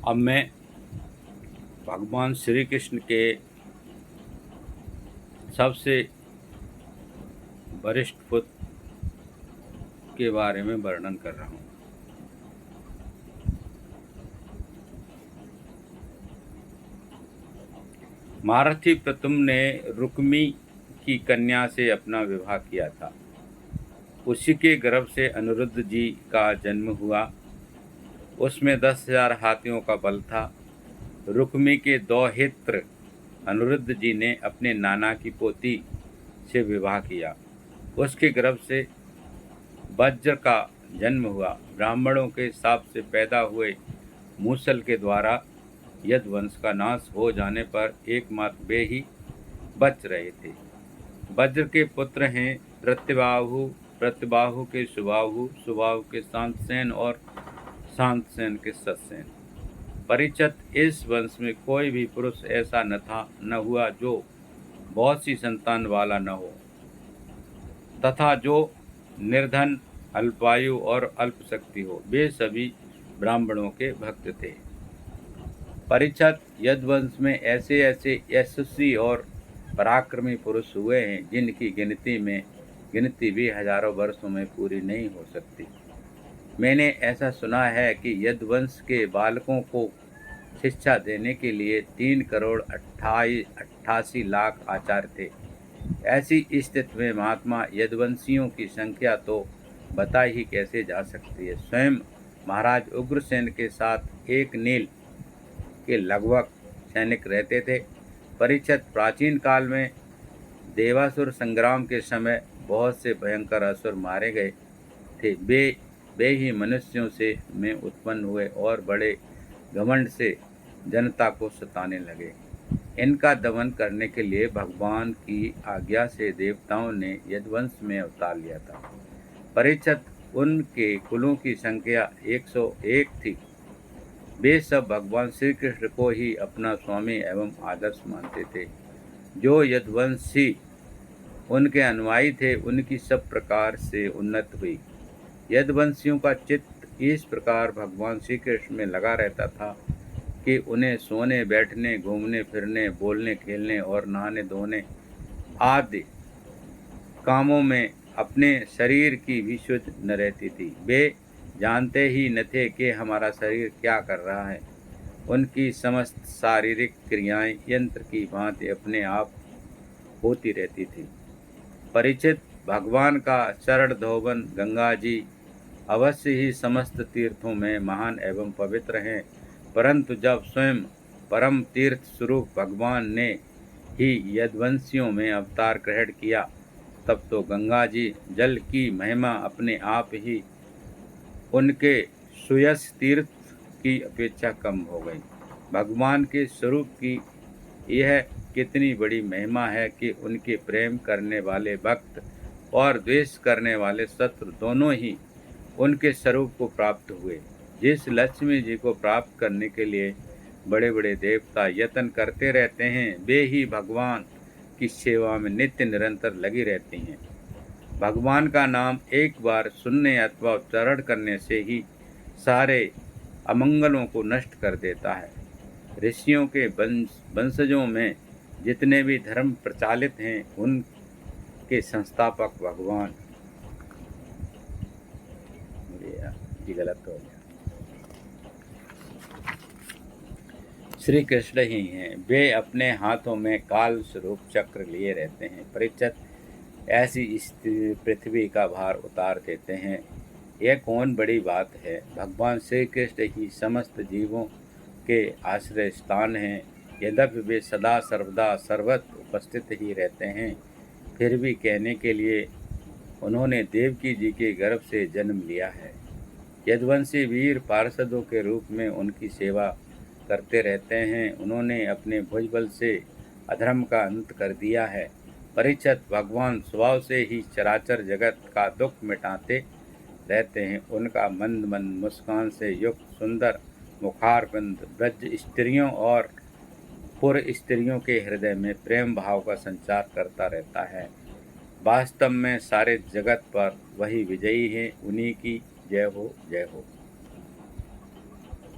अब मैं भगवान श्री कृष्ण के सबसे वरिष्ठ पुत्र के बारे में वर्णन कर रहा हूँ। महारथी प्रतुम ने रुक्मी की कन्या से अपना विवाह किया था। उसी के गर्भ से अनिरुद्ध जी का जन्म हुआ। उसमें 10,000 हाथियों का बल था। रुक्मी के दौहित्र अनिरुद्ध जी ने अपने नाना की पोती से विवाह किया। उसके गर्भ से वज्र का जन्म हुआ। ब्राह्मणों के शाप से पैदा हुए मूसल के द्वारा यदुवंश का नाश हो जाने पर एकमात्र वे ही बच रहे थे। वज्र के पुत्र हैं प्रत्यबाहु, प्रत्यबाहु के सुबाहु, सुबाहु के शांतसेन और शांतसेन के सतसेन। परिचित इस वंश में कोई भी पुरुष ऐसा न हुआ जो बहुत सी संतान वाला न हो तथा जो निर्धन, अल्पायु और अल्पशक्ति हो। वे सभी ब्राह्मणों के भक्त थे। परिचित यदुवंश में ऐसे ऐसे यशस्वी और पराक्रमी पुरुष हुए हैं जिनकी गिनती भी हजारों वर्षों में पूरी नहीं हो सकती। मैंने ऐसा सुना है कि यदुवंश के बालकों को शिक्षा देने के लिए 3,88,00,000 आचार्य थे। ऐसी स्थिति में महात्मा यदुवंशियों की संख्या तो बताई ही कैसे जा सकती है। स्वयं महाराज उग्रसेन के साथ एक नील के लगभग सैनिक रहते थे। परिचित प्राचीन काल में देवासुर संग्राम के समय बहुत से भयंकर असुर मारे गए थे। वे ही मनुष्यों से में उत्पन्न हुए और बड़े घमंड से जनता को सताने लगे। इनका दमन करने के लिए भगवान की आज्ञा से देवताओं ने यदुवंश में अवतार लिया था। परिचित उनके कुलों की संख्या 101 थी। वे सब भगवान श्री कृष्ण को ही अपना स्वामी एवं आदर्श मानते थे। जो यदुवंशी उनके अनुयायी थे उनकी सब प्रकार से उन्नति हुई। यदुवंशियों का चित्त इस प्रकार भगवान श्री कृष्ण में लगा रहता था कि उन्हें सोने, बैठने, घूमने फिरने, बोलने, खेलने और नहाने धोने आदि कामों में अपने शरीर की भी शुद्ध न रहती थी। वे जानते ही न थे कि हमारा शरीर क्या कर रहा है। उनकी समस्त शारीरिक क्रियाएं यंत्र की भांति अपने आप होती रहती थी। परिचित भगवान का चरण धोवन गंगा जी अवश्य ही समस्त तीर्थों में महान एवं पवित्र हैं, परंतु जब स्वयं परम तीर्थ स्वरूप भगवान ने ही यदुवंशियों में अवतार ग्रहण किया तब तो गंगा जी जल की महिमा अपने आप ही उनके सुयश तीर्थ की अपेक्षा कम हो गई। भगवान के स्वरूप की यह कितनी बड़ी महिमा है कि उनके प्रेम करने वाले भक्त और द्वेष करने वाले शत्रु दोनों ही उनके स्वरूप को प्राप्त हुए। जिस लक्ष्मी जी को प्राप्त करने के लिए बड़े बड़े देवता यत्न करते रहते हैं, वे ही भगवान की सेवा में नित्य निरंतर लगी रहती हैं। भगवान का नाम एक बार सुनने अथवा उच्चारण करने से ही सारे अमंगलों को नष्ट कर देता है। ऋषियों के वंशजों में जितने भी धर्म प्रचालित हैं उनके संस्थापक भगवान जी गलत हो गया श्री कृष्ण ही हैं। वे अपने हाथों में काल स्वरूप चक्र लिए रहते हैं। परिचित ऐसी पृथ्वी का भार उतार देते हैं। यह कौन बड़ी बात है। भगवान श्री कृष्ण ही समस्त जीवों के आश्रय स्थान हैं। यद्यपि वे सदा सर्वदा सर्वत्र उपस्थित ही रहते हैं, फिर भी कहने के लिए उन्होंने देवकी जी के गर्भ से जन्म लिया है। यदुवंशी वीर पार्षदों के रूप में उनकी सेवा करते रहते हैं। उन्होंने अपने भुजबल से अधर्म का अंत कर दिया है। परिचित भगवान स्वभाव से ही चराचर जगत का दुख मिटाते रहते हैं। उनका मंद मंद मुस्कान से युक्त सुंदर मुखारबिंद ब्रज स्त्रियों और पुर स्त्रियों के हृदय में प्रेम भाव का संचार करता रहता है। वास्तव में सारे जगत पर वही विजयी हैं। उन्हीं की जय हो, जय हो।